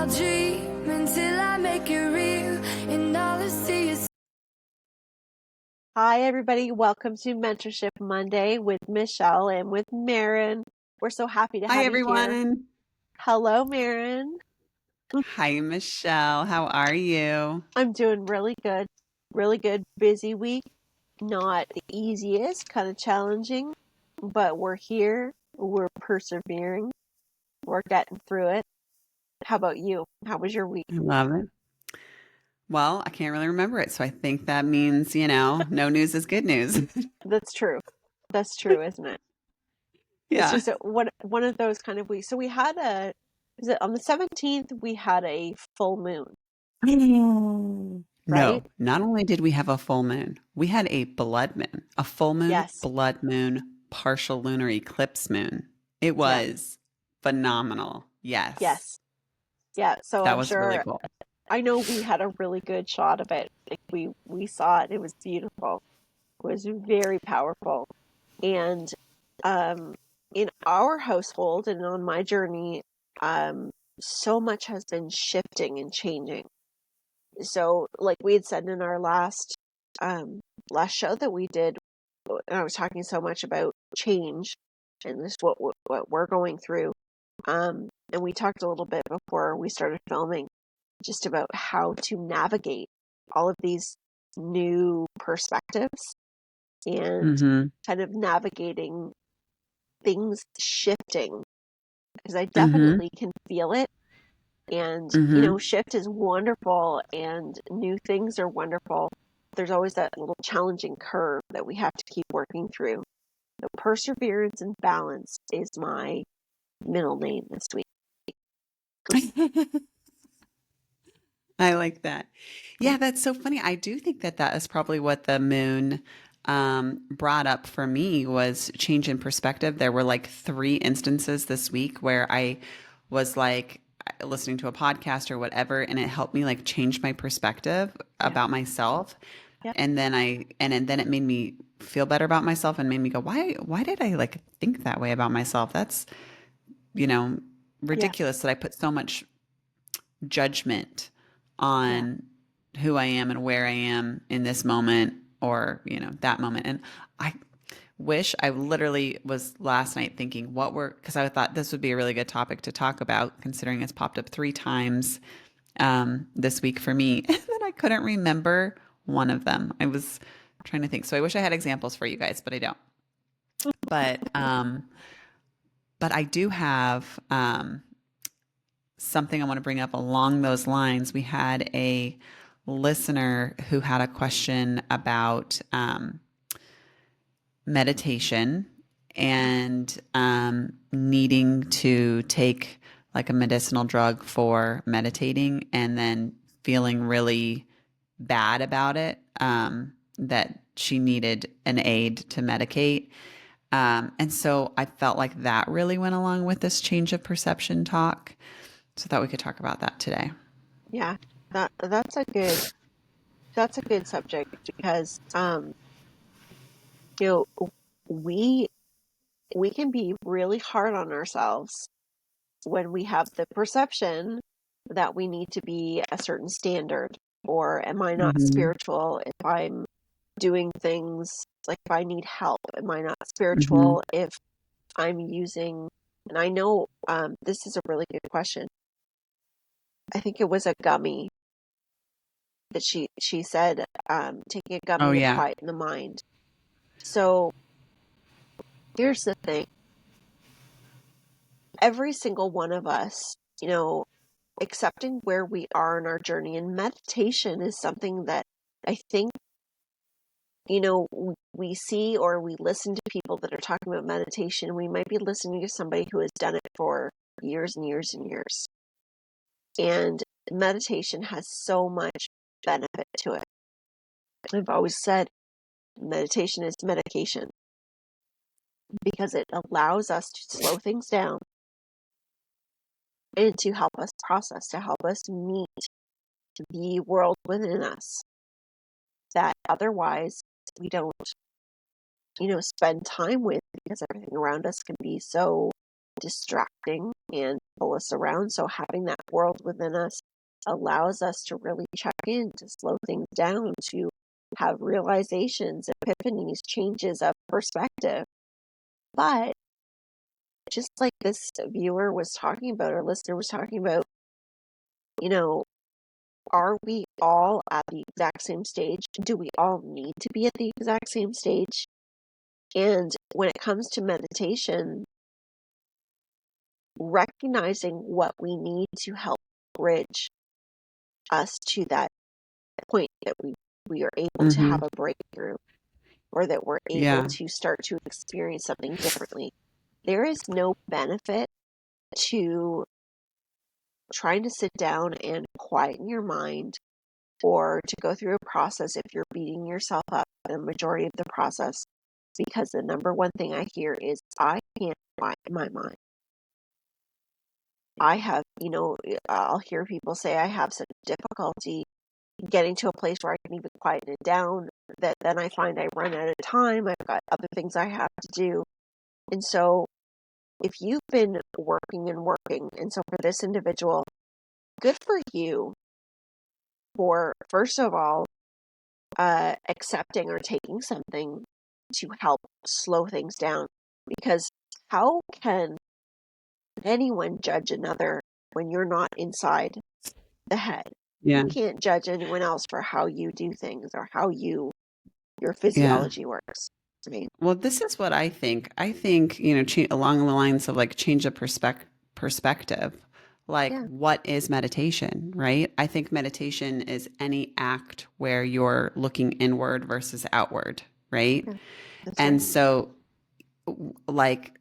I'll dream until I make it real, and all I see is. Hi, everybody. Welcome to Mentorship Monday with Michelle and with Maren. We're so happy to have Hi, you here. everyone. Hello, Maren. Hi, Michelle. How are you? I'm doing really good. Really good. Busy week. Not the easiest, kind of challenging, but we're here. We're persevering. We're getting through it. How about you? How was your week? I love it. Well, I can't really remember it, so I think that means, no news is good news. That's true. That's true, isn't it? It's Yeah. just one of those kind of weeks. So we had is it on the 17th, we had a full moon, right? No, not only did we have a full moon, we had a blood moon, a full moon, Yes. blood moon, partial lunar eclipse moon. It Yeah. was phenomenal. Yes. Yes. Yeah. So That I'm was really sure, cool. I know we had a really good shot of it. Like we saw it. It was beautiful. It was very powerful. And um, in our household and on my journey, so much has been shifting and changing. So, like we had said in our last show that we did, and I was talking so much about change and just what we're going through. And we talked a little bit before we started filming just about how to navigate all of these new perspectives and Mm-hmm. kind of navigating things shifting, because I Mm-hmm. definitely can feel it. And, Mm-hmm. shift is wonderful and new things are wonderful. There's always that little challenging curve that we have to keep working through. So perseverance and balance is my middle name this week. I like that. Yeah, that's so funny. I do think that that is probably what the moon brought up for me was change in perspective. There were like three instances this week where I was like listening to a podcast or whatever, and it helped me like change my perspective Yeah. about myself. Yep. And then then it made me feel better about myself and made me go, why did I like think that way about myself? That's, you know, Yeah. ridiculous that I put so much judgment Yeah. on who I am and where I am in this moment or, that moment. And I wish I literally was last night thinking because I thought this would be a really good topic to talk about considering it's popped up 3 times this week for me. And then I couldn't remember one of them. I was trying to think. So I wish I had examples for you guys, but I don't. But, um, but I do have, something I want to bring up along those lines. We had a listener who had a question about meditation and needing to take like a medicinal drug for meditating and then feeling really bad about it, that she needed an aid to medicate. And so I felt like that really went along with this change of perception talk. So I thought we could talk about that today. Yeah. That's a good subject because you know we we can be really hard on ourselves when we have the perception that we need to be a certain standard, or am I not Mm-hmm. spiritual if I'm doing things, like if I need help, am I not Mm-hmm. spiritual if I'm using, and I know this is a really good question. I think it was a gummy that she said, taking a Oh, gummy to yeah. quieten the mind. So here's the thing. Every single one of us, accepting where we are in our journey, and meditation is something that I think, we see or we listen to people that are talking about meditation. We might be listening to somebody who has done it for years and years and years. And meditation has so much benefit to it. I've always said meditation is medication because it allows us to slow things down and to help us process, to help us meet the world within us that otherwise we don't, spend time with, because everything around us can be so distracting and pull us around. So having that world within us allows us to really check in, to slow things down, to have realizations, epiphanies, changes of perspective. But just like this viewer was talking about, or listener was talking about, you know, are we all at the exact same stage? Do we all need to be at the exact same stage? And when it comes to meditation, recognizing what we need to help bridge us to that point that we are able to have Mm-hmm. a breakthrough, or that we're able Yeah. to start to experience something differently. There is no benefit to trying to sit down and quieten your mind, or to go through a process if you're beating yourself up the majority of the process, because the number one thing I hear is, I can't quiet my mind. I have, I'll hear people say, I have such difficulty getting to a place where I can even quieten it down, that then I find I run out of time. I've got other things I have to do. And so if you've been working and working, and so for this individual, good for you for, first of all, accepting or taking something to help slow things down. Because how can anyone judge another when you're not inside the head? Yeah. You can't judge anyone else for how you do things, or how your Yeah. physiology works. Right? Well, this is what I think. I think, along the lines of like change of perspective. Like, Yeah. what is meditation, right? I think meditation is any act where you're looking inward versus outward, right? Yeah. That's And right. so, like,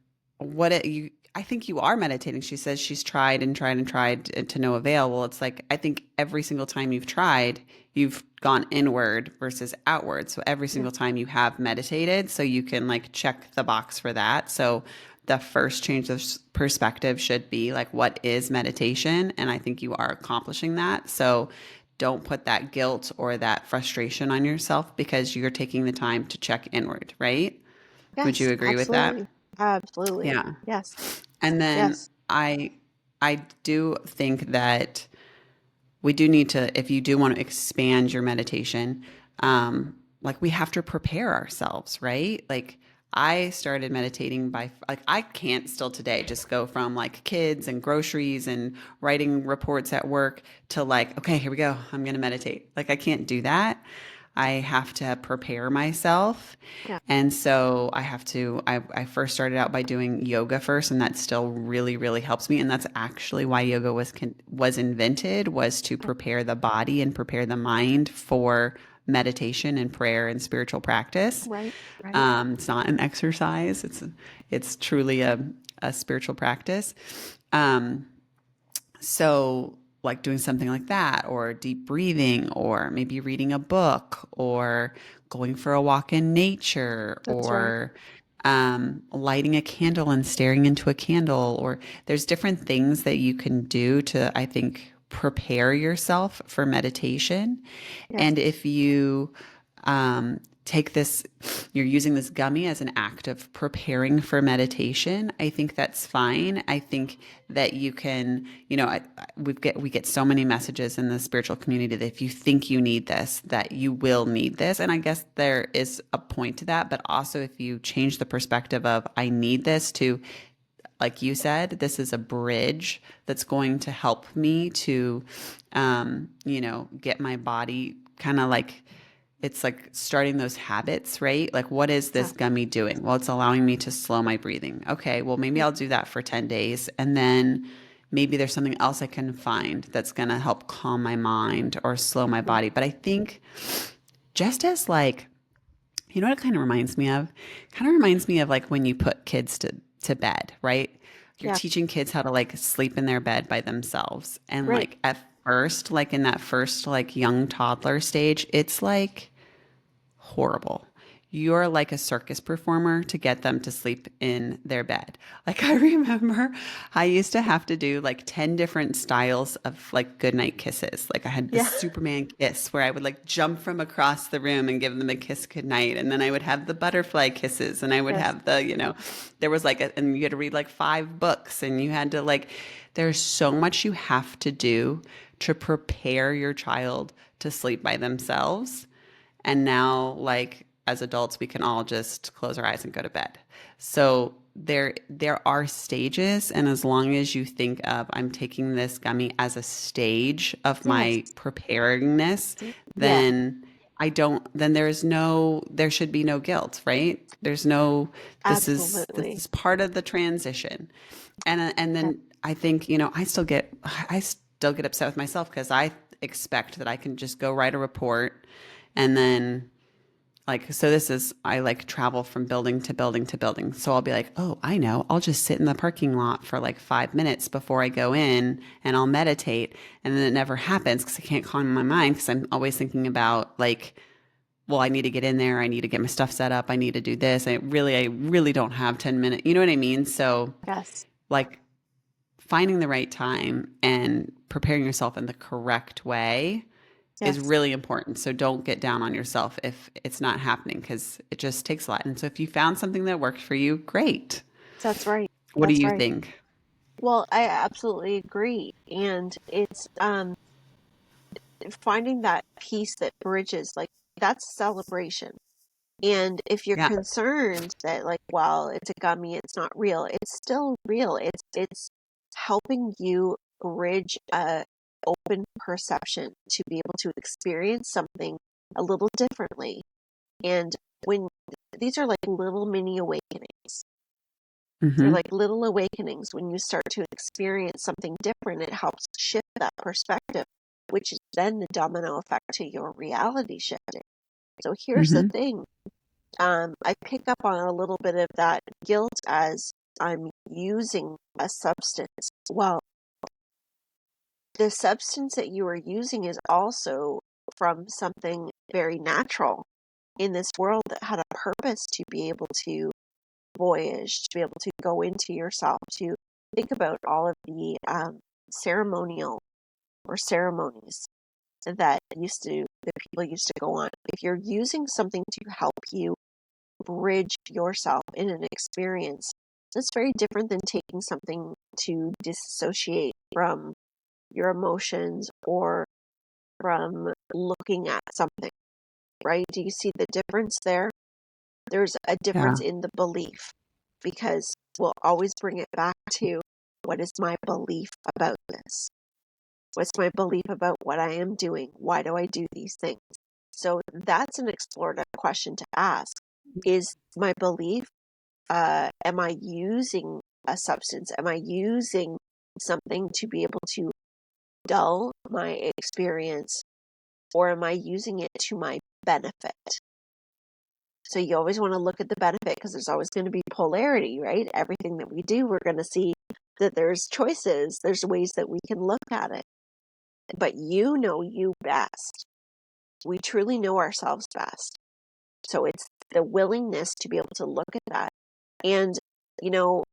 I think you are meditating. She says she's tried and tried and tried to no avail. Well, it's like, I think every single time you've tried, you've gone inward versus outward. So every Yeah. single time you have meditated, so you can like check the box for that. So the first change of perspective should be like, what is meditation? And I think you are accomplishing that. So don't put that guilt or that frustration on yourself, because you're taking the time to check inward, right? Would Yes, you agree with that? absolutely. Absolutely. Yeah. Yes. And then Yes. I do think that we do need to, if you do want to expand your meditation, like we have to prepare ourselves, right? Like I started meditating by like I can't still today just go from like kids and groceries and writing reports at work to like, okay, here we go. I'm going to meditate. Like I can't do that. I have to prepare myself. Yeah. And so I first started out by doing yoga first, and that still really, really helps me. And that's actually why yoga was invented, was to prepare the body and prepare the mind for meditation and prayer and spiritual practice. Right. Right. It's not an exercise. It's truly a spiritual practice. So, like doing something like that, or deep breathing, or maybe reading a book, or going for a walk in nature, That's right. or lighting a candle and staring into a candle, or there's different things that you can do to, I think, prepare yourself for meditation. Yes. And if you take this, you're using this gummy as an act of preparing for meditation, I think that's fine. I think that you can, we get so many messages in the spiritual community that if you think you need this, that you will need this. And I guess there is a point to that, but also if you change the perspective of I need this to, like you said, this is a bridge that's going to help me to, get my body kind of like, it's like starting those habits, right? Like, what is Yeah. this gummy doing? Well, it's allowing me to slow my breathing. Okay, well, maybe Yeah. I'll do that for 10 days. And then maybe there's something else I can find that's going to help calm my mind or slow my Yeah. body. But I think just as like, you know what it kind of reminds me of? Kind of reminds me of like when you put kids to bed, right? You're Yeah. teaching kids how to like sleep in their bed by themselves. And Right. like at first, like in that first like young toddler stage, it's like horrible. you're like a circus performer to get them to sleep in their bed. Like I remember I used to have to do like 10 different styles of like goodnight kisses. Like I had the Yeah. Superman kiss where I would like jump from across the room and give them a kiss goodnight. And then I would have the butterfly kisses and I would Yes. have the, there was like and you had to read like 5 books and you had to like, there's so much you have to do to prepare your child to sleep by themselves. And now, like as adults, we can all just close our eyes and go to bed. So there are stages, and as long as you think of I'm taking this gummy as a stage of Yes. my preparedness, Yeah. then there should be no guilt, right? There's no this Absolutely. is part of the transition. And Yeah. then I think, I still get upset with myself because I expect that I can just go write a report and then like so this is I like travel from building to building to building. So I'll be like, "Oh, I know. I'll just sit in the parking lot for like 5 minutes before I go in and I'll meditate." And then it never happens cuz I can't calm my mind cuz I'm always thinking about like, well, I need to get in there. I need to get my stuff set up. I need to do this. I really don't have 10 minutes. You know what I mean? So Yes. like finding the right time and preparing yourself in the correct way is Yes. really important. So don't get down on yourself if it's not happening because it just takes a lot. And so if you found something that worked for you, great. That's right. What do That's you right. think? Well, I absolutely agree. And it's finding that piece that bridges, like that's celebration. And if you're Yeah. concerned that like, well, it's a gummy, it's not real, it's still real. It's helping you bridge a open perception to be able to experience something a little differently. And when these are like little mini awakenings. They're Hmm. like little awakenings. When you start to experience something different, it helps shift that perspective, which is then the domino effect to your reality shifting. So here's the Hmm. thing. I pick up on a little bit of that guilt as I'm using a substance. Well, the substance that you are using is also from something very natural in this world that had a purpose to be able to voyage, to be able to go into yourself, to think about all of the ceremonial or ceremonies that the people used to go on. If you're using something to help you bridge yourself in an experience, that's very different than taking something to disassociate from your emotions or from looking at something, right? Do you see the difference there? There's a Yeah. difference in the belief because we'll always bring it back to what is my belief about this? What's my belief about what I am doing? Why do I do these things? So that's an explorative question to ask. Is my belief, am I using a substance? Am I using something to be able to dull my experience, or am I using it to my benefit? So you always want to look at the benefit because there's always going to be polarity, right? Everything that we do, we're going to see that there's choices, there's ways that we can look at it. But you know you best. We truly know ourselves best. So it's the willingness to be able to look at that. And, you know,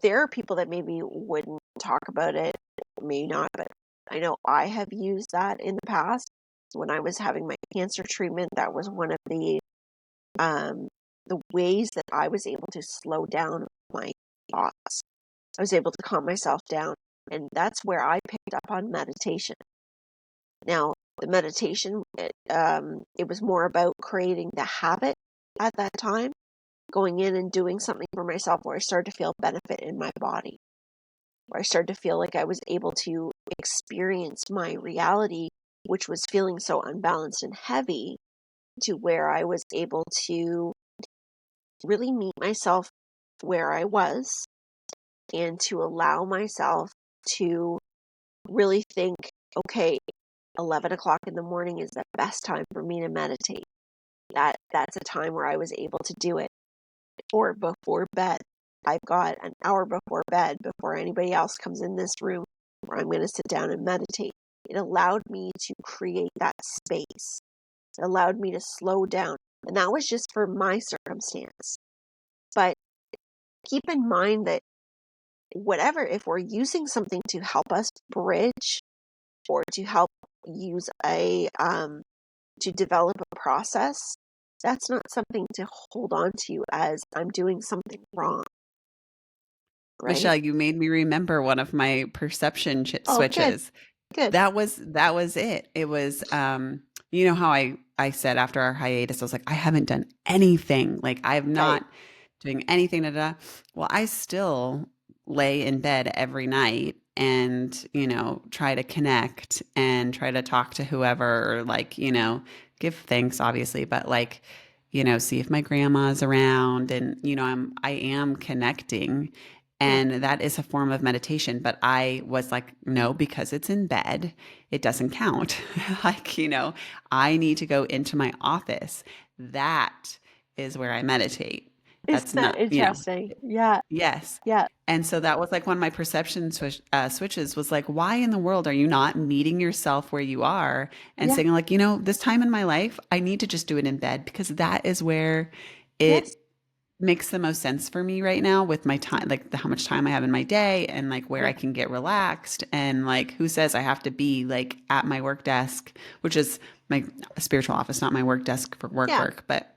there are people that maybe wouldn't talk about it, maybe not, but I know I have used that in the past. When I was having my cancer treatment, that was one of the ways that I was able to slow down my thoughts. I was able to calm myself down. And that's where I picked up on meditation. Now, the meditation, it was more about creating the habit at that time, going in and doing something for myself where I started to feel benefit in my body, where I started to feel like I was able to experience my reality, which was feeling so unbalanced and heavy, to where I was able to really meet myself where I was and to allow myself to really think, okay, 11 o'clock in the morning is the best time for me to meditate. That's a time where I was able to do it. Or before bed. I've got an hour before bed, before anybody else comes in this room, where I'm going to sit down and meditate. It allowed me to create that space. It allowed me to slow down. And that was just for my circumstance. But keep in mind that whatever, if we're using something to help us bridge or to help use to develop a process, that's not something to hold on to as I'm doing something wrong, right? Michelle, you made me remember one of my perception Oh, good, switches. good. That was it. It was you know how I said after our hiatus, I was like, I haven't done anything. Like I have Right. not doing anything. Da, da. Da. Well, I still lay in bed every night and, try to connect and try to talk to whoever or like, give thanks obviously, but like, see if my grandma's around and, I am connecting. Yeah. And that is a form of meditation. But I was like, no, because it's in bed, it doesn't count. Like, I need to go into my office. That is where I meditate. Isn't That's that not, interesting? Yeah. yes. Yeah. And so that was like one of my perception switches was like, why in the world are you not meeting yourself where you are and Yeah. saying, like, this time in my life, I need to just do it in bed because that is where Yes. it makes the most sense for me right now with my time, like how much time I have in my day and like where Yeah. I can get relaxed. And like, who says I have to be like at my work desk, which is my spiritual office, not my work desk for Yeah. work, but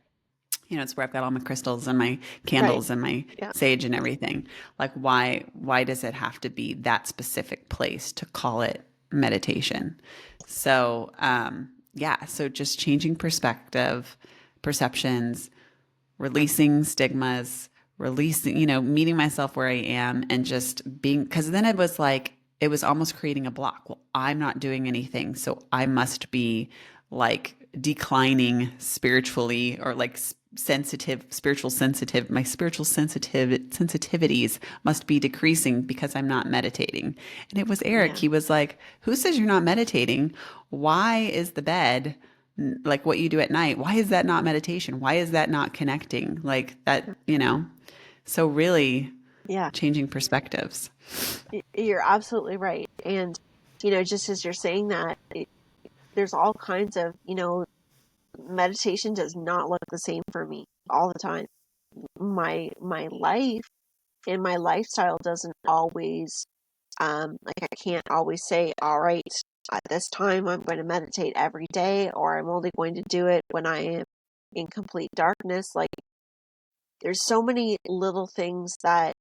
it's where I've got all my crystals and my Right. candles and my Yeah. sage and everything. Like, why does it have to be that specific place to call it meditation? So, yeah, so just changing perspective, perceptions, releasing stigmas, releasing, meeting myself where I am and just being, because then it was like, it was almost creating a block. Well, I'm not doing anything. So I must be like declining spiritually or like my spiritual sensitivities must be decreasing because I'm not meditating. And it was Eric. Yeah. He was like, who says you're not meditating? Why is the bed like what you do at night? Why is that not meditation? Why is that not connecting? Like that, so really Yeah. changing perspectives. You're absolutely right. And, just as you're saying that, there's all kinds of, meditation does not look the same for me all the time. My life and my lifestyle doesn't always, like I can't always say, all right, at this time I'm going to meditate every day, or I'm only going to do it when I am in complete darkness. Like there's so many little things that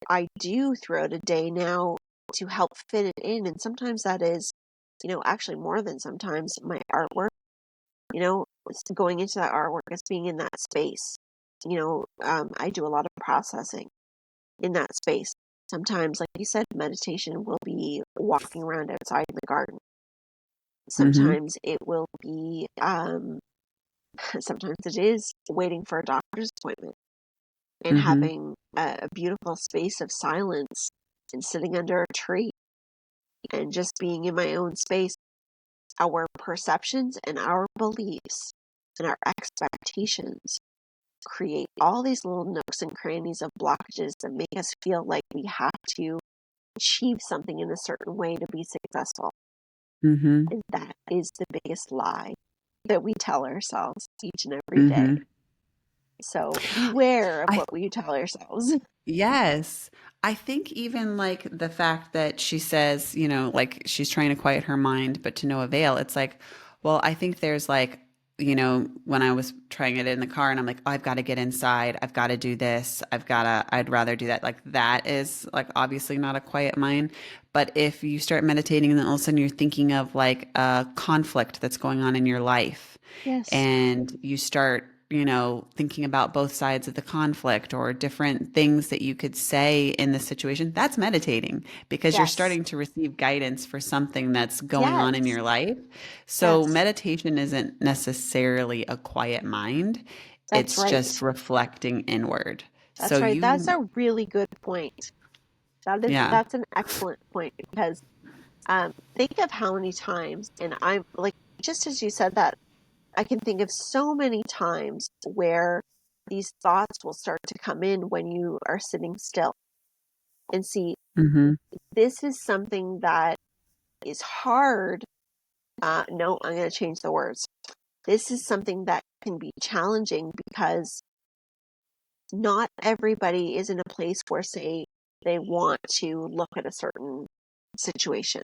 I do throughout a day now to help fit it in. And sometimes that is, actually more than sometimes my artwork, it's going into that artwork, it's being in that space. I do a lot of processing in that space. Sometimes, like you said, meditation will be walking around outside in the garden. Mm-hmm. Sometimes it will be, sometimes it is waiting for a doctor's appointment and Mm-hmm. having a beautiful space of silence and sitting under a tree and just being in my own space. Our perceptions and our beliefs and our expectations create all these little nooks and crannies of blockages that make us feel like we have to achieve something in a certain way to be successful. Mm-hmm. And that is the biggest lie that we tell ourselves each and every day. Mm-hmm. So beware of I what we tell ourselves. Yes. I think even like the fact that she says, like she's trying to quiet her mind, but to no avail. It's like, well, I think there's like, when I was trying it in the car and I'm like, oh, I've got to get inside. I've got to do this. I'd rather do that. Like that is like obviously not a quiet mind. But if you start meditating and then all of a sudden you're thinking of like a conflict that's going on in your life Yes. and you start thinking about both sides of the conflict or different things that you could say in the situation, that's meditating because you're Yes. starting to receive guidance for something that's going on in Yes. your life. So Yes. meditation isn't necessarily a quiet mind. That's It's right. just reflecting inward. That's So right. That's a really good point. yeah. That's an excellent point because think of how many times, and I'm like, just as you said that, I can think of so many times where these thoughts will start to come in when you are sitting still. And see, Mm-hmm. this is something that is hard. No, I'm going to change the words. This is something that can be challenging because not everybody is in a place where, say, they want to look at a certain situation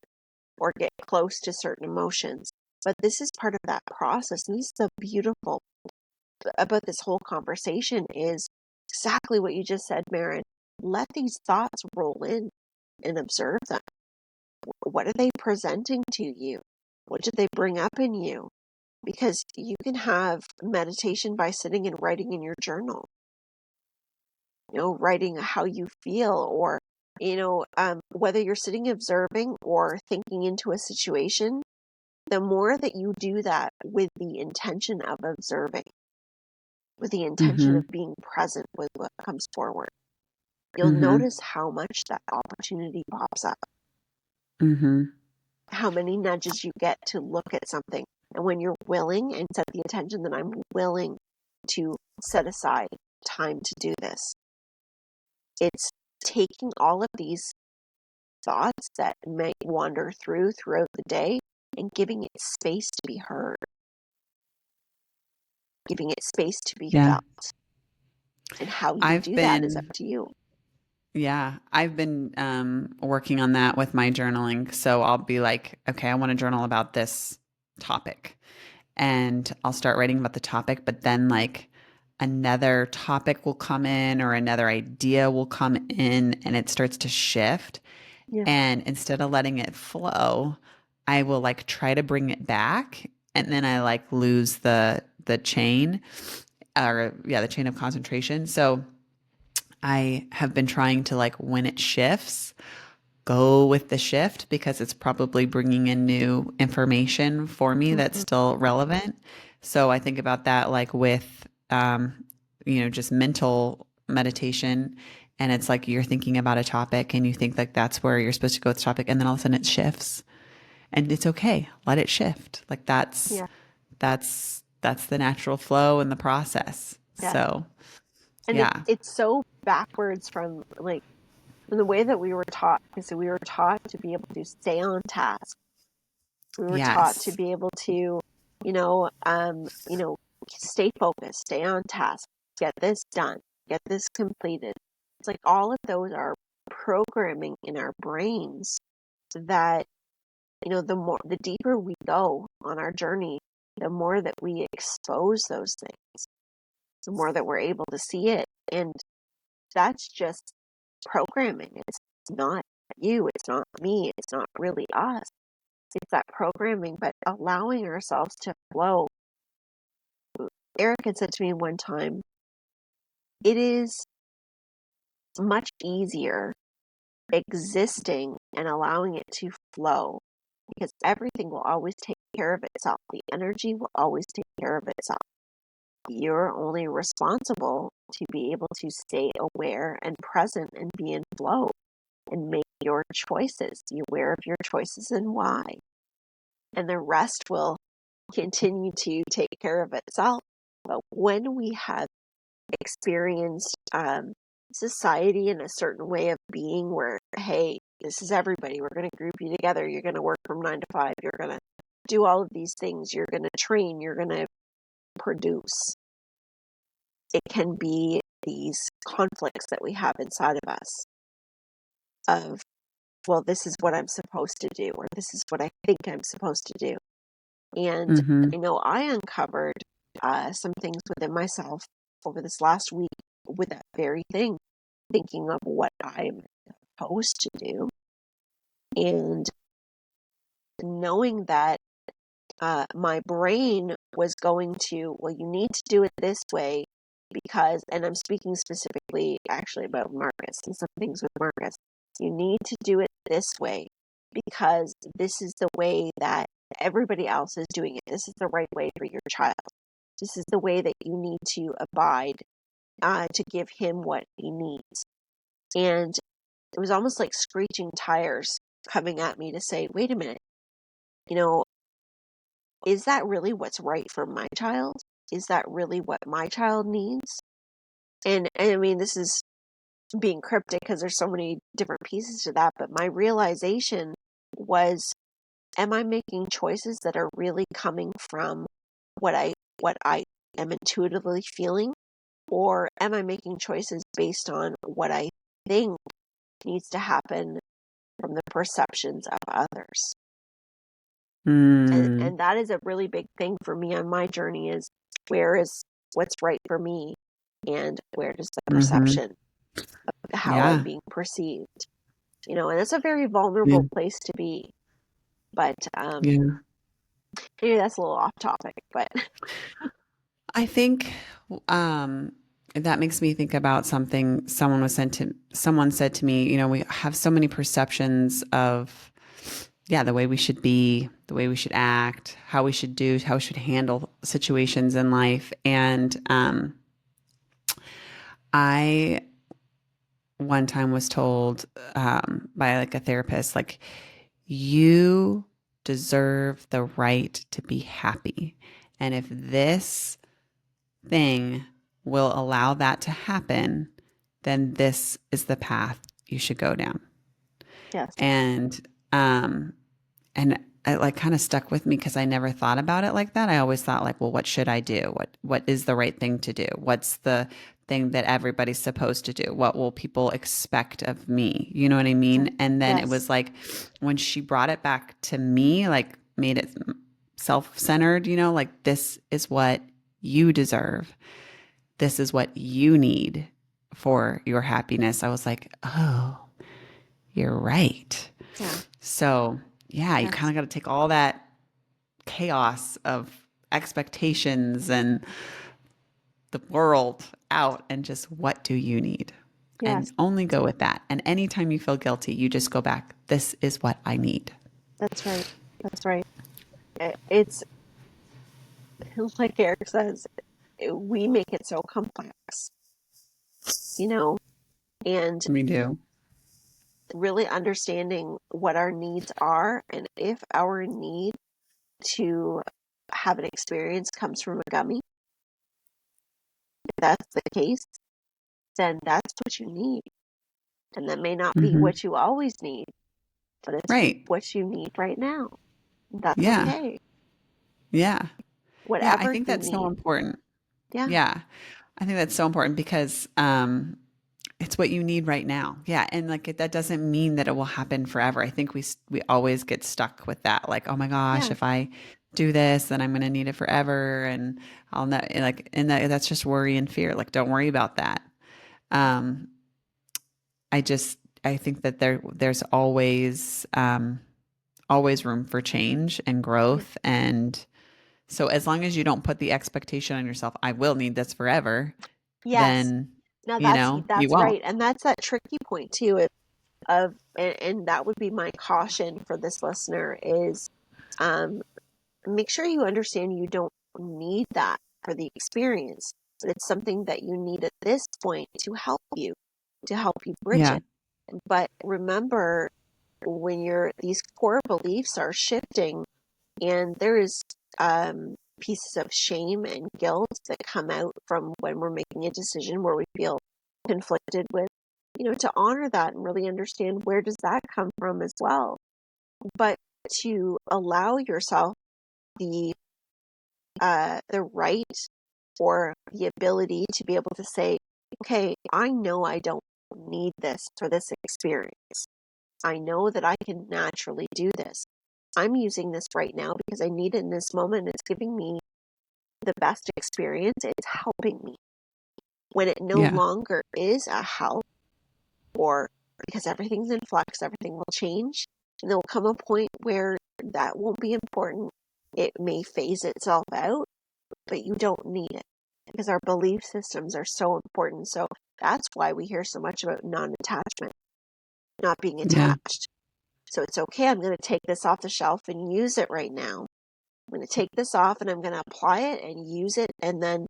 or get close to certain emotions. But this is part of that process. And this is the beautiful about this whole conversation is exactly what you just said, Maren. Let these thoughts roll in and observe them. What are they presenting to you? What did they bring up in you? Because you can have meditation by sitting and writing in your journal, writing how you feel, or, whether you're sitting observing or thinking into a situation, the more that you do that with the intention of observing, with the intention Mm-hmm. of being present with what comes forward, you'll Mm-hmm. notice how much that opportunity pops up, Mm-hmm. how many nudges you get to look at something. And when you're willing and set the intention that I'm willing to set aside time to do this, it's taking all of these thoughts that might wander throughout the day and giving it space to be heard, giving it space to be Yeah. felt. And how you I've do that is up been to you. I've been working on that with my journaling. So I'll be like, okay, I want to journal about this topic. And I'll start writing about the topic, but then like another topic will come in or another idea will come in and it starts to shift. Yeah. And instead of letting it flow, I will like try to bring it back and then I like lose the chain the chain of concentration. So I have been trying to like when it shifts, go with the shift because it's probably bringing in new information for me that's Mm-hmm. still relevant. So I think about that like with, just mental meditation. And it's like you're thinking about a topic and you think like that's where you're supposed to go with the topic. And then all of a sudden it shifts and it's okay. Let it shift. Like Yeah. that's the natural flow in the process. Yeah. So And yeah. it's so backwards from the way that we were taught. So we were taught to be able to stay on task. We were taught to Yes. be able to, you know, um, you know, stay focused, stay on task, get this done, get this completed. It's like all of those are programming in our brains that, the deeper we go on our journey, the more that we expose those things, the more that we're able to see it. And that's just programming. It's not you, it's not me, it's not really us. It's that programming, but allowing ourselves to flow. Eric had said to me one time, it is much easier existing and allowing it to flow because everything will always take care of itself. The energy will always take care of itself. You're only responsible to be able to stay aware and present and be in flow and make your choices. Be aware of your choices and why. And the rest will continue to take care of itself. But when we have experienced society in a certain way of being where, hey, this is everybody, we're going to group you together, you're going to work from 9 to 5, you're going to do all of these things, you're going to train, you're going to produce. It can be these conflicts that we have inside of us of, well, this is what I'm supposed to do, or this is what I think I'm supposed to do. And Mm-hmm. I know I uncovered some things within myself over this last week with that very thing, thinking of what I'm supposed to do and knowing that my brain was going to, well, you need to do it this way because, and I'm speaking specifically actually about Marcus and some things with Marcus, you need to do it this way because this is the way that everybody else is doing it. This is the right way for your child. This is the way that you need to abide to give him what he needs. And it was almost like screeching tires coming at me to say, wait a minute, is that really what's right for my child? Is that really what my child needs? And I mean, this is being cryptic because there's so many different pieces to that, but my realization was, am I making choices that are really coming from what I am intuitively feeling, or am I making choices based on what I think needs to happen from the perceptions of others? Mm, And that is a really big thing for me on my journey, is where is what's right for me, and where does the mm-hmm. perception of how I'm Yeah. being perceived, and it's a very vulnerable Yeah. place to be. But Yeah. maybe that's a little off topic, but I think um, that makes me think about something someone said to me, we have so many perceptions of, yeah, the way we should be, the way we should act, how we should do, how we should handle situations in life. And I one time was told by like a therapist, like, you deserve the right to be happy. And if this thing will allow that to happen, then this is the path you should go down. yes, And um and it like kind of stuck with me because I never thought about it like that. I always thought like, well, what should I do? What is the right thing to do? What's the thing that everybody's supposed to do? What will people expect of me? You know what I mean? And then it yes, was like when she brought it back to me, like made it self-centered, like this is what you deserve. This is what you need for your happiness. I was like, oh, you're right. yeah, So, yeah, you kind yes, of got to take all that chaos of expectations and the world out and just what do you need? And yes, only go with that. And anytime you feel guilty, you just go back, this is what I need. that's right, that's right. It's like Eric says, we make it so complex, you know, and We do. really understanding what our needs are, and if our need to have an experience comes from a gummy, if that's the case, then that's what you need. And that may not be Hmm. what you always need, but it's Right. what you need right now. That's Yeah. okay. Yeah. Yeah. I Whatever think you that's so need. important. Yeah. Yeah. I think that's so important because it's what you need right now. Yeah, and like that doesn't mean that it will happen forever. I think we always get stuck with that. Like, oh my gosh, Yeah. if I do this, then I'm going to need it forever, and I'll not like, and that's just worry and fear. Like, don't worry about that. Um, I think that there's always room for change and Yeah. growth, and so as long as you don't put the expectation on yourself, I will need this forever, Yes. then Now you that's won't. right. And that's that tricky point too and that would be my caution for this listener is um make sure you understand you don't need that for the experience, but it's something that you need at this point to help you bridge Yeah. it. But remember, when these core beliefs are shifting, and there is pieces of shame and guilt that come out from when we're making a decision where we feel conflicted with, to honor that and really understand where does that come from as well. But to allow yourself the the right or the ability to be able to say, okay, I know I don't need this for this experience. I know that I can naturally do this. I'm using this right now because I need it in this moment. It's giving me the best experience. It's helping me. When it no Yeah. longer is a help, or because everything's in flux, everything will change, and there will come a point where that won't be important. It may phase itself out, but you don't need it because our belief systems are so important. So that's why we hear so much about non attachment, not being Yeah. attached. So it's okay. I'm going to take this off the shelf and use it right now. I'm going to take this off and I'm going to apply it and use it. And then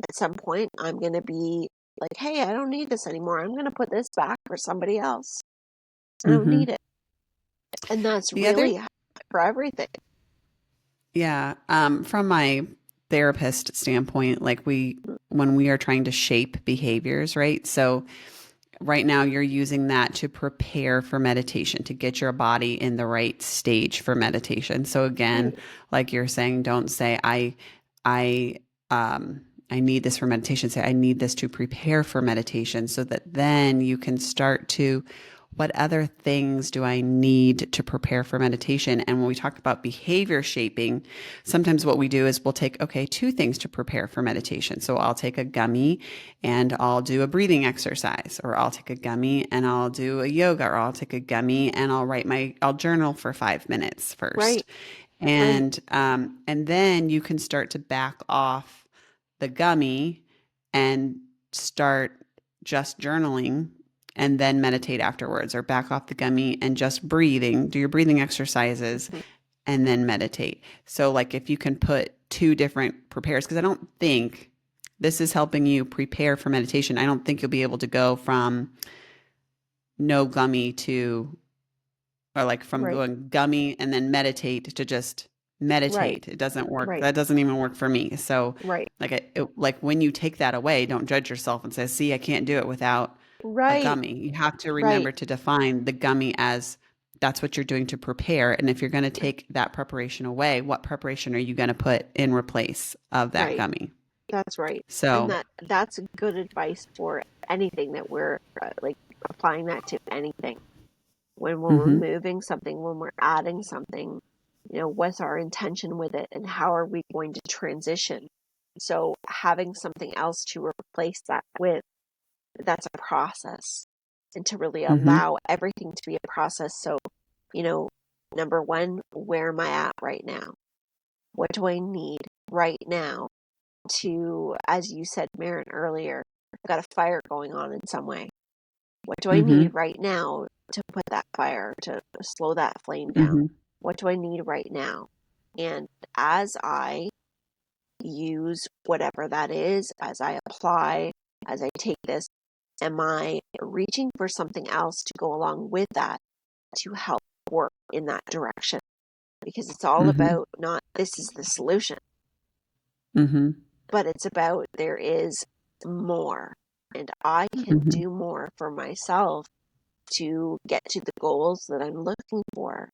at some point, I'm going to be like, hey, I don't need this anymore. I'm going to put this back for somebody else. I don't Hmm. need it. And that's The other, really for everything. yeah, from my therapist standpoint, like when we are trying to shape behaviors, right? So right now you're using that to prepare for meditation, to get your body in the right stage for meditation. So again, Right. like you're saying, don't say I I need this for meditation. Say, I need this to prepare for meditation, so that then you can start to, what other things do I need to prepare for meditation? And when we talk about behavior shaping, sometimes what we do is we'll take, okay, two things to prepare for meditation. So I'll take a gummy and I'll do a breathing exercise, or I'll take a gummy and I'll do a yoga, or I'll take a gummy and I'll journal for 5 minutes Right. first. And then you can start to back off the gummy and start just journaling and then meditate afterwards, or back off the gummy and just breathing, do your breathing exercises Mhm. and then meditate. So like if you can put two different prepares, because I don't think this is helping you prepare for meditation. I don't think you'll be able to go from no gummy to, or like from Right. going gummy and then meditate to just Right. meditate. It doesn't work. Right. That doesn't even work for me. So Right. like when you take that away, don't judge yourself and say, see, I can't do it without a Right. gummy. You have to Right. remember to define the gummy as that's what you're doing to prepare. And if you're going to take that preparation away, what preparation are you going to put in replace of that Right. gummy? That's right. And So, that's good advice for anything that we're like applying that to anything. When we're mhm, removing something, when we're adding something, what's our intention with it and how are we going to transition? So having something else to replace that with, that's a process. And to really mhm, allow everything to be a process. So, you know, number one, where am I at right now? What do I need right now to, as you said, Maren, earlier, I've got a fire going on in some way. What do I need mhm, right now to put that fire, to slow that flame down? mhm, What do I need right now? And as I use whatever that is, as I apply, as I take this, am I reaching for something else to go along with that to help work in that direction? Because it's all mhm, about not this is the solution, mhm, but it's about there is more. And I can mhm, do more for myself to get to the goals that I'm looking for,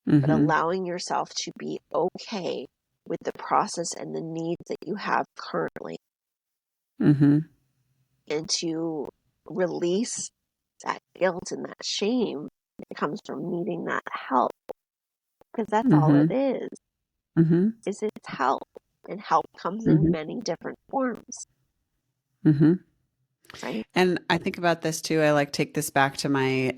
but mhm, allowing yourself to be okay with the process and the needs that you have currently, mhm, and to release that guilt and that shame that comes from needing that help, because that's all it mhm, mhm, is it's help, and help comes in mhm, many different forms, mhm. right? And I think about this too. I like take this back to my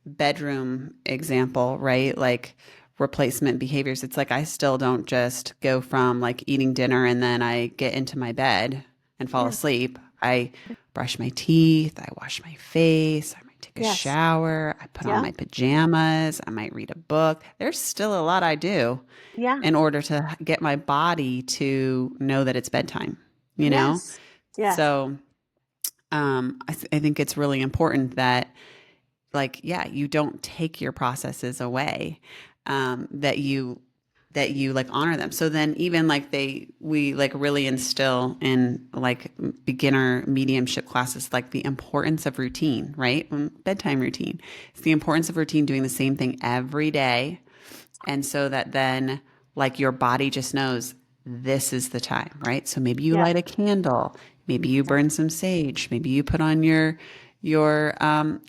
bedroom example, right? Like replacement behaviors. It's like I still don't just go from like eating dinner and then I get into my bed and fall Yeah. asleep. I brush my teeth, I wash my face, I might take a Yes. shower, I put on Yeah. my pajamas, I might read a book. There's still a lot I do Yeah. in order to get my body to know that it's bedtime, you know? Yes. Yes. So I think it's really important that, like, yeah, you don't take your processes away, that you like honor them. So then even like we like really instill in like beginner mediumship classes, like the importance of routine, right? Bedtime routine. It's the importance of routine, doing the same thing every day. And so that then like your body just knows this is the time, right? So maybe you Yeah. light a candle, maybe you Yeah. burn some sage, maybe you put on your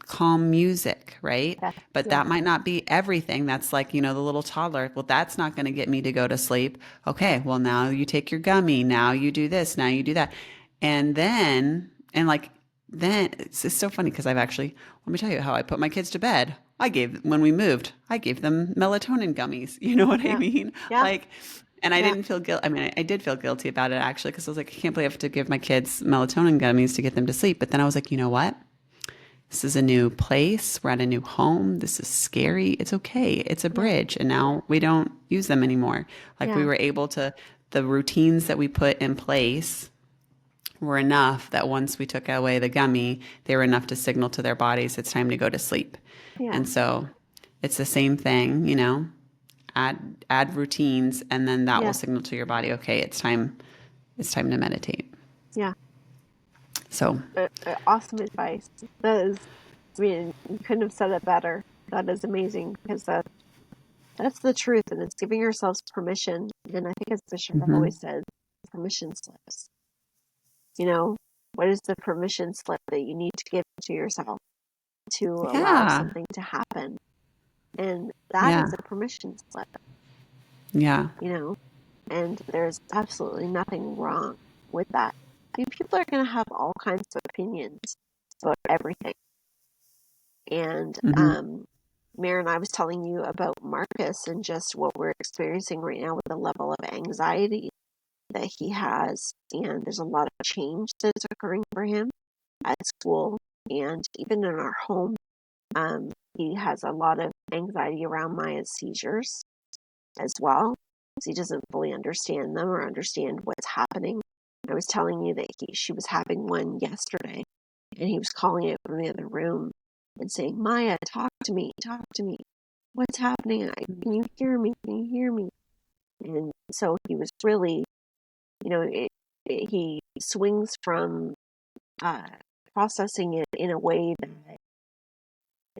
calm music, right? Yes. But Yeah. that might not be everything. That's like, the little toddler. Well, that's not going to get me to go to sleep. Okay, well, now you take your gummy. Now you do this. Now you do that. And then it's just so funny because let me tell you how I put my kids to bed. When we moved, I gave them melatonin gummies. You know what I Yeah. mean? Yeah. Like, and I Yeah. didn't feel guilt. I mean, I did feel guilty about it actually because I was like, I can't believe I have to give my kids melatonin gummies to get them to sleep. But then I was like, you know what? This is a new place. We're at a new home. This is scary. It's okay. It's a Yeah. bridge. And now we don't use them anymore. Like we Yeah. were able to, the routines that we put in place were enough that once we took away the gummy, they were enough to signal to their bodies it's time to go to sleep. Yeah. And so it's the same thing, add routines and then that will Yeah. signal to your body, okay, it's time to meditate. Yeah. So, Awesome advice. That is, I mean, you couldn't have said it better. That is amazing, because that's the truth, and it's giving yourselves permission. And I think, as Bishop mhm, always says, permission slips? You know, what is the permission slip that you need to give to yourself to allow Yeah. something to happen? And that Yeah. is a permission slip, Yeah. you know, and there's absolutely nothing wrong with that. I mean, people are going to have all kinds of opinions about everything. And Mm-hmm. Maren, I was telling you about Marcus and just what we're experiencing right now with the level of anxiety that he has. And there's a lot of change that's occurring for him at school and even in our home. He has a lot of anxiety around Maya's seizures as well, because he doesn't fully understand them or understand what's happening. I was telling you that she was having one yesterday, and he was calling it from the other room and saying, Maya, talk to me, what's happening? Can you hear me? Can you hear me? And so he was really, he swings from processing it in a way that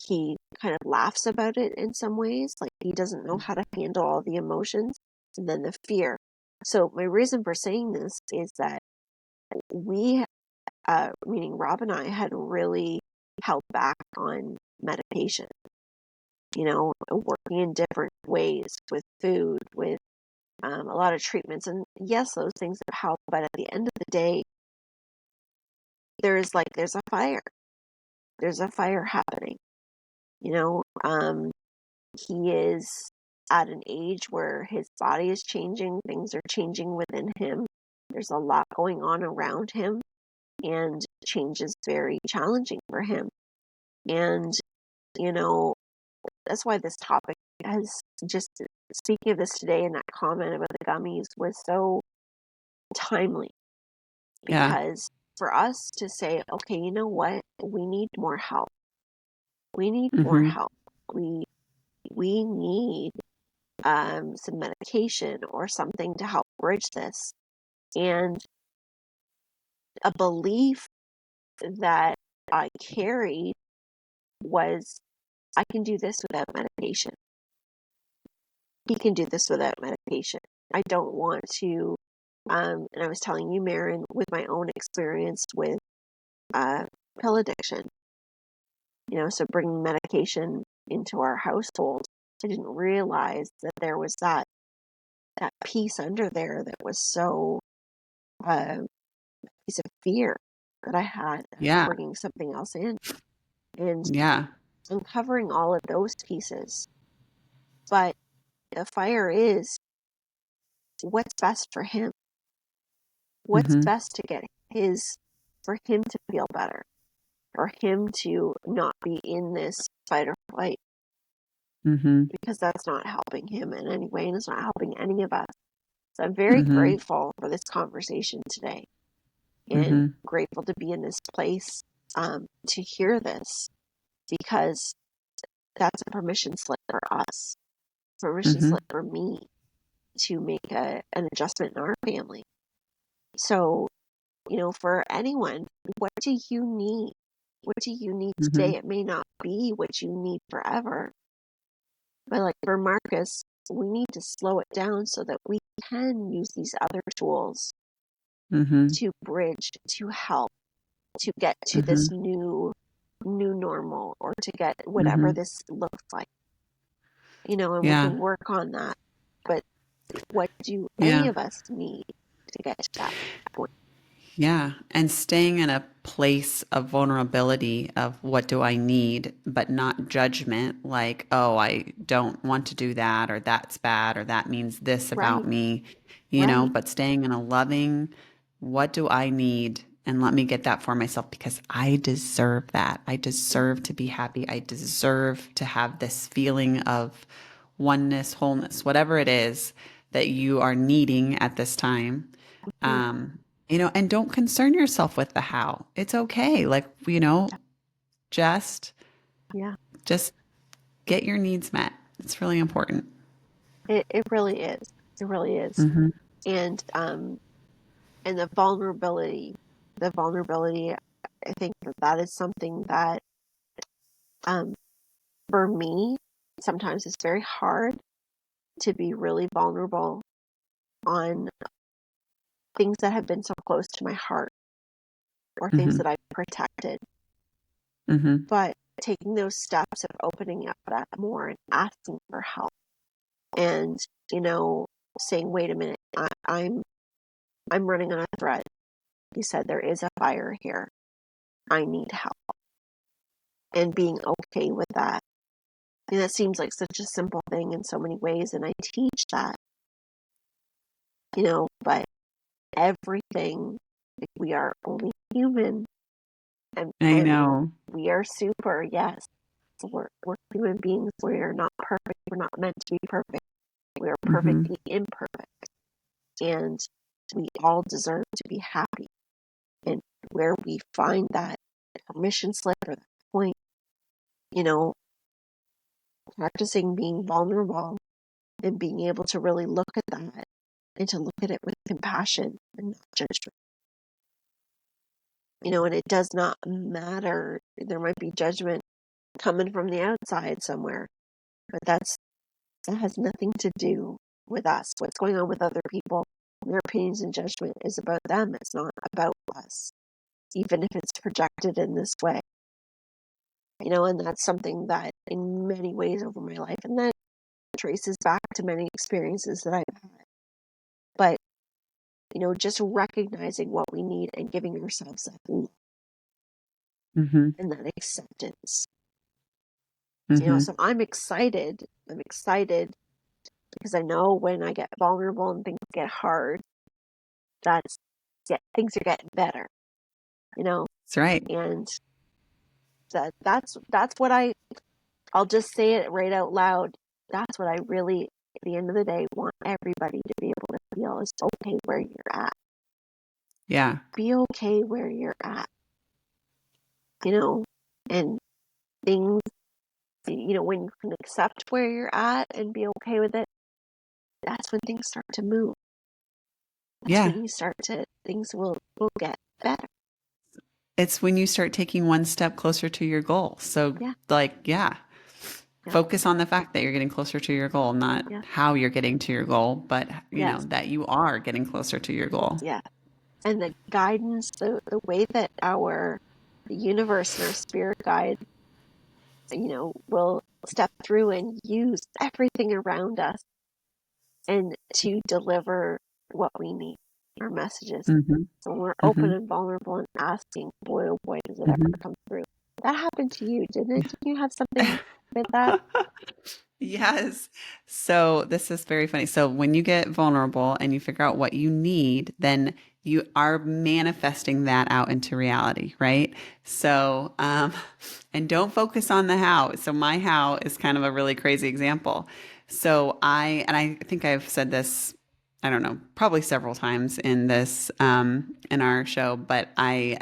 he kind of laughs about it in some ways, like he doesn't know how to handle all the emotions and then the fear. So my reason for saying this is that we, meaning Rob and I, had really held back on medication, working in different ways with food, with a lot of treatments. And yes, those things have helped, but at the end of the day, there's a fire. There's a fire happening, he is at an age where his body is changing, things are changing within him. There's a lot going on around him, and change is very challenging for him. And, that's why this topic has just, speaking of this today and that comment about the gummies was so timely, Yeah. because for us to say, okay, you know what, we need more help. We need more Mm-hmm. help. We need some medication or something to help bridge this. And a belief that I carried was, I can do this without medication. He can do this without medication. I don't want to, and I was telling you, Maren, with my own experience with pill addiction, so bringing medication into our household, I didn't realize that there was that piece under there that was so piece of fear that I had of Yeah. bringing something else in and Yeah. uncovering all of those pieces. But the fire is, what's best for him? What's Mm-hmm. best to get for him to feel better, for him to not be in this fight or flight, Mm-hmm. because that's not helping him in any way, and it's not helping any of us. So I'm very Mm-hmm. grateful for this conversation today, and Mm-hmm. grateful to be in this place to hear this, because that's a permission slip for us, permission Mm-hmm. slip for me to make an adjustment in our family. So, for anyone, what do you need? What do you need Mm-hmm. today? It may not be what you need forever, but like for Marcus, we need to slow it down so that we can use these other tools Mm-hmm. to bridge, to help, to get to Mm-hmm. this new normal, or to get whatever Mm-hmm. this looks like, and we Yeah. can work on that. But what do any Yeah. of us need to get to that point? Yeah. And staying in a place of vulnerability of what do I need, but not judgment, like, oh, I don't want to do that, or that's bad, or that means this about Right, me, right. but staying in a loving, what do I need? And let me get that for myself, because I deserve that. I deserve to be happy. I deserve to have this feeling of oneness, wholeness, whatever it is that you are needing at this time. Mm-hmm. Um, and don't concern yourself with the how. It's okay. Like, just Yeah, just get your needs met. It's really important. it really is. It really is. Mm-hmm. And the vulnerability, I think that is something that, um, for me, sometimes it's very hard to be really vulnerable on things that have been so close to my heart or things Mhm. that I've protected. Mhm. But taking those steps of opening up that more and asking for help and, saying, wait a minute, I'm running on a thread. You said there is a fire here. I need help. And being okay with that. And that seems like such a simple thing in so many ways. And I teach that, but everything, we are only human I and know. we are super, yes. We're human beings. We are not perfect. We're not meant to be perfect. We are Mhm. perfectly imperfect. And we all deserve to be happy. And where we find that permission slip or that point, you know, practicing being vulnerable and being able to really look at that and to look at it with compassion and not judgment. And it does not matter. There might be judgment coming from the outside somewhere, but that has nothing to do with us. What's going on with other people, their opinions and judgment is about them. It's not about us, even if it's projected in this way. And that's something that in many ways over my life, and that traces back to many experiences that I've had. But, just recognizing what we need and giving ourselves that love Mhm. and that acceptance. Mhm. So I'm excited. I'm excited because I know when I get vulnerable and things get hard, things are getting better, That's right. and that's what I'll just say it right out loud. That's what I really, at the end of the day, want everybody to be able to feel is okay where you're at. Yeah. Be okay where you're at, and things, when you can accept where you're at and be okay with it, that's when things start to move. That's Yeah. when things will get better. It's when you start taking one step closer to your goal. So, Yeah, yeah, yeah, focus on the fact that you're getting closer to your goal, not yeah, how you're getting to your goal, but, yes, that you are getting closer to your goal. yeah. And the guidance, the way that the universe and our spirit guide, will step through and use everything around us and to deliver what we need, our messages. Mhm. So when we're open Mhm. and vulnerable and asking, boy, oh boy, does it ever Mhm. come through. That happened to you, didn't it? Did you have something with that? Yes. So this is very funny. So when you get vulnerable and you figure out what you need, then you are manifesting that out into reality, right? So, and don't focus on the how. So my how is kind of a really crazy example. And I think I've said this, I don't know, probably several times in in our show, but I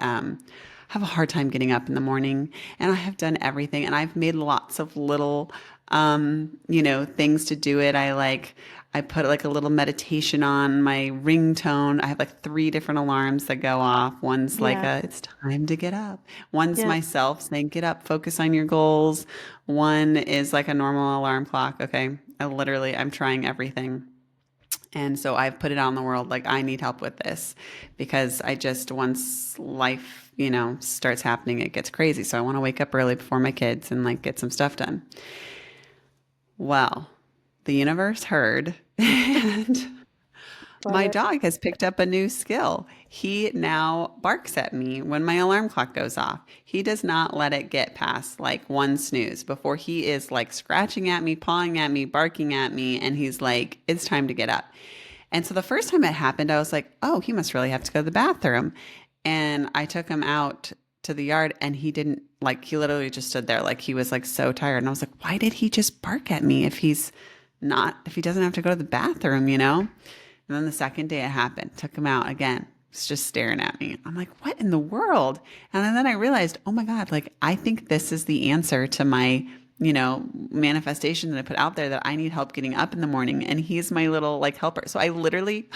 have a hard time getting up in the morning, and I have done everything, and I've made lots of little things to do it. I put like a little meditation on my ringtone. I have like three different alarms that go off. One's like Yeah, it's time to get up. One's yeah, myself saying, get up, focus on your goals. One is like a normal alarm clock. Okay. I'm trying everything. And so I've put it out in the world like, I need help with this because once life, starts happening, it gets crazy. So I want to wake up early before my kids and like get some stuff done. Well, the universe heard, and love my it. dog has picked up a new skill. He now barks at me when my alarm clock goes off. He does not let it get past like one snooze before he is like scratching at me, pawing at me, barking at me, and he's like, it's time to get up. And so the first time it happened, I was like, oh, he must really have to go to the bathroom. And I took him out to the yard and he didn't like, he literally just stood there like he was like so tired. And I was like, why did he just bark at me if he doesn't have to go to the bathroom? And then the second day it happened, took him out again. He's just staring at me. I'm like, what in the world? And then I realized, oh my God, like I think this is the answer to my manifestation that I put out there that I need help getting up in the morning. And he's my little like helper. So I literally,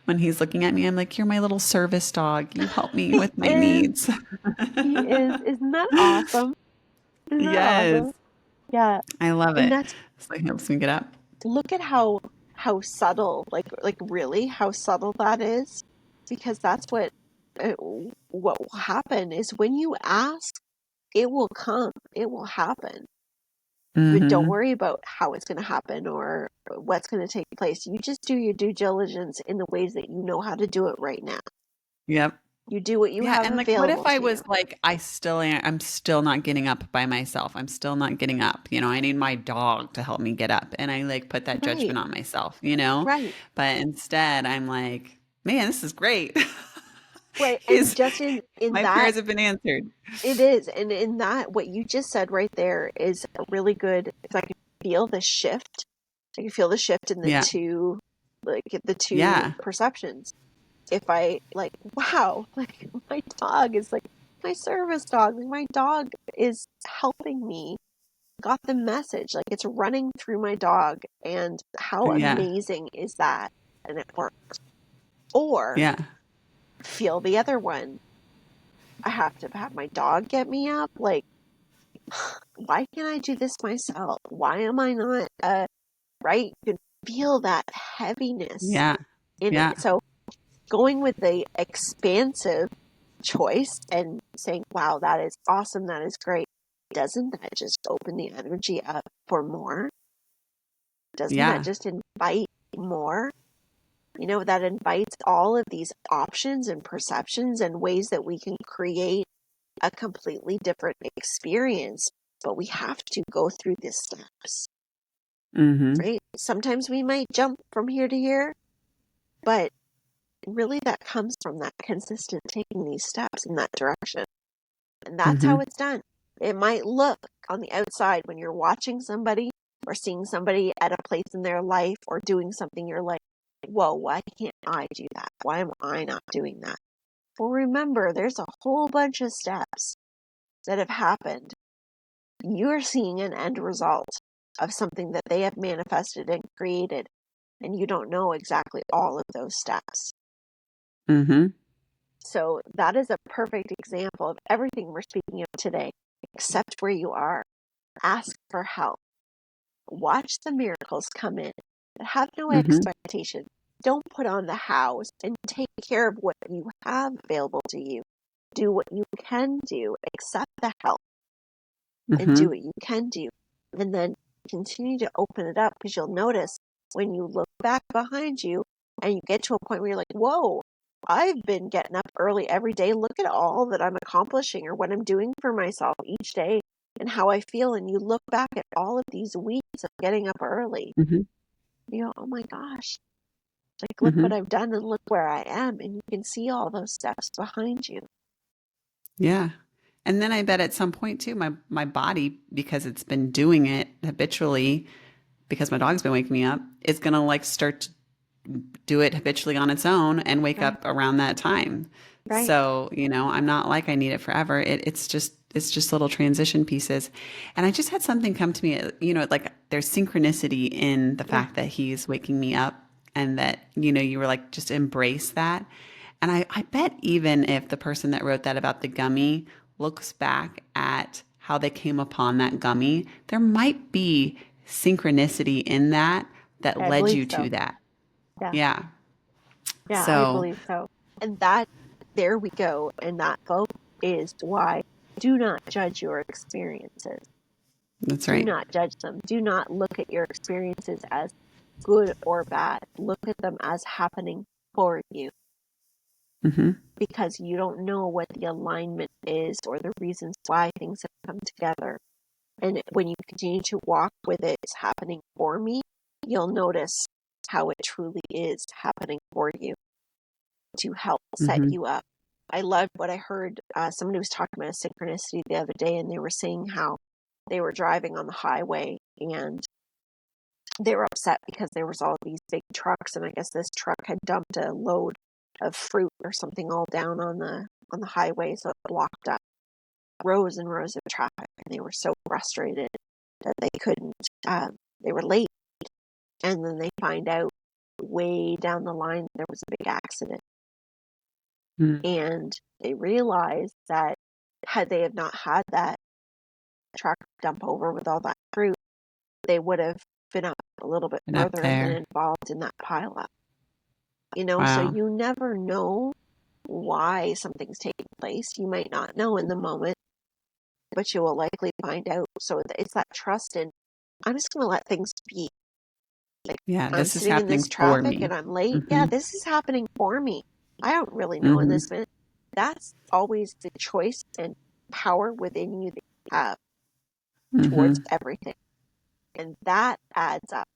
when he's looking at me, I'm like, you're my little service dog. You help me He with my is. needs. He is. Isn't that awesome? Isn't that Yes, awesome? Yeah. I love And it. that's So it helps me get up. look at how how subtle, like really how subtle that is, because that's what will happen is when you ask, it will come, it will happen. But don't Mm-hmm. worry about how it's going to happen or what's going to take place. You just do your due diligence in the ways that you know how to do it right now. Yep. You do what you Yeah, have and like, what if available I to was you. like, I'm still not getting up by myself. I'm still not getting up. I need my dog to help me get up, and I like put that Right, judgment on myself. right, But instead, I'm like, man, this is great. right. And He's just in My that, prayers have been answered. it is. And in that, what you just said right there is a really good, because I can feel the shift. I can feel the shift in Yeah, the two yeah, perceptions. If I like, wow, like my dog is like my service dog. My dog is helping me, got the message, like it's running through my dog. And how yeah, amazing is that? And it works. Or yeah, feel the other one. I have to have my dog get me up. Like, why can't I do this myself? Why am I not, right? You can feel that heaviness yeah, in it. yeah. So going with the expansive choice and saying, wow, that is awesome. That is great. Doesn't that just open the energy up for more? Doesn't that Yeah. just invite more? That invites all of these options and perceptions and ways that we can create a completely different experience. But we have to go through the steps, Mm-hmm. right? Sometimes we might jump from here to here, but really that comes from that consistent taking these steps in that direction. And that's how Mm-hmm. it's done. It might look on the outside when you're watching somebody or seeing somebody at a place in their life or doing something, you're like, whoa, why can't I do that? Why am I not doing that? Well, remember, there's a whole bunch of steps that have happened. You're seeing an end result of something that they have manifested and created, and you don't know exactly all of those steps. Mm-hmm. So that is a perfect example of everything we're speaking of today. Accept where you are. Ask for help. Watch the miracles come in. But have no Mm-hmm. expectation. Don't put on the hows and take care of what you have available to you. Do what you can do. Accept the help and do Mm-hmm. what you can do. And then continue to open it up, because you'll notice when you look back behind you and you get to a point where you're like, whoa, I've been getting up early every day. Look at all that I'm accomplishing or what I'm doing for myself each day and how I feel. And you look back at all of these weeks of getting up early. Mm-hmm. You go, oh my gosh, like look Mm-hmm. what I've done and look where I am. And you can see all those steps behind you. Yeah. And then I bet at some point too, my body, because it's been doing it habitually, because my dog's been waking me up, is gonna like start to do it habitually on its own and wake Right. up around that time. Right. So, I'm not like I need it forever. It's just little transition pieces. And I just had something come to me, like there's synchronicity in the Yeah. fact that he's waking me up, and that, you were like, just embrace that. And I bet even if the person that wrote that about the gummy looks back at how they came upon that gummy, there might be synchronicity in that I led believe you so. to that. Yeah. Yeah. Yeah, I So believe so. And that, there we go. And that, folks, is why do not judge your experiences. that's Do right. not judge them. Do not look at your experiences as good or bad. Look at them as happening for you, Mm-hmm. because you don't know what the alignment is or the reasons why things have come together. And when you continue to walk with it, it's happening for me, you'll notice how it truly is happening for you to help set Mm-hmm. you up. I loved what I heard. Somebody was talking about a synchronicity the other day, and they were saying how they were driving on the highway and they were upset because there was all these big trucks, and I guess this truck had dumped a load of fruit or something all down on the highway, so it blocked up rows and rows of traffic, and they were so frustrated that they couldn't. They were late, and then they find out way down the line there was a big accident. Mm-hmm. And they realized that had they have not had that truck dump over with all that fruit, they would have been up a little bit And up further and been there. involved in that pile up. So Wow. you never know why something's taking place. You might not know in the moment, but you will likely find out. So it's that trust in, I'm just going to let things be. Like, Yeah, I'm this is sitting in happening this for traffic me. and I'm late. Yeah, Hmm. this is happening for me. I don't really know in Hmm. this minute. That's always the choice and power within you that you have towards Hmm. everything. And that adds up.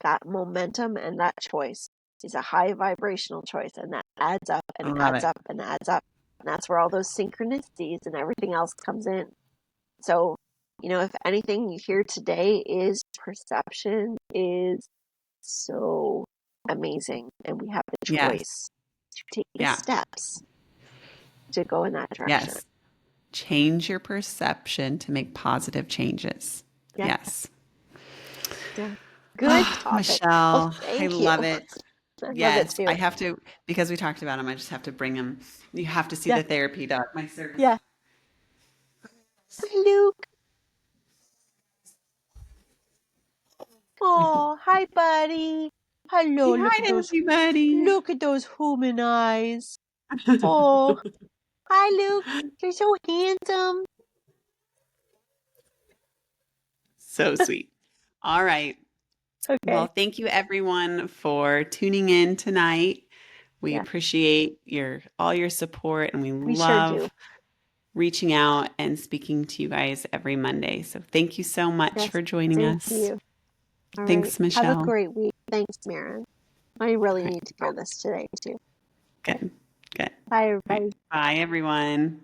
That momentum and that choice is a high vibrational choice. And that adds up I and love adds it. up and adds up. And that's where all those synchronicities and everything else comes in. So, if anything you hear today is perception is so amazing. And we have the Yes. choice to take the Yeah. steps to go in that direction. Yes. Change your perception to make positive changes. Yeah. Yes. Yeah. Good Oh, topic. Well, Michelle, I thank you. love it. I love it Yes, too. I have to, because we talked about him, I just have to bring him. You have to see Yeah. the therapy dog. My service. Yeah. Hi, Luke. Oh, hi, buddy. Hello. Say hi to everybody. Look at those human eyes. Oh, hi, Luke. You're so handsome. So sweet. All right. Okay. Well, thank you everyone for tuning in tonight. We Yeah, appreciate all your support, and we we sure do. love reaching out and speaking to you guys every Monday. So thank you so much Yes. for joining Same to us. you. All right. Thanks, Have a Michelle. great week. Thanks, Maren. I really All right. need to hear this today, too. Okay. Good. Good. Bye, All right. everybody. Bye, everyone.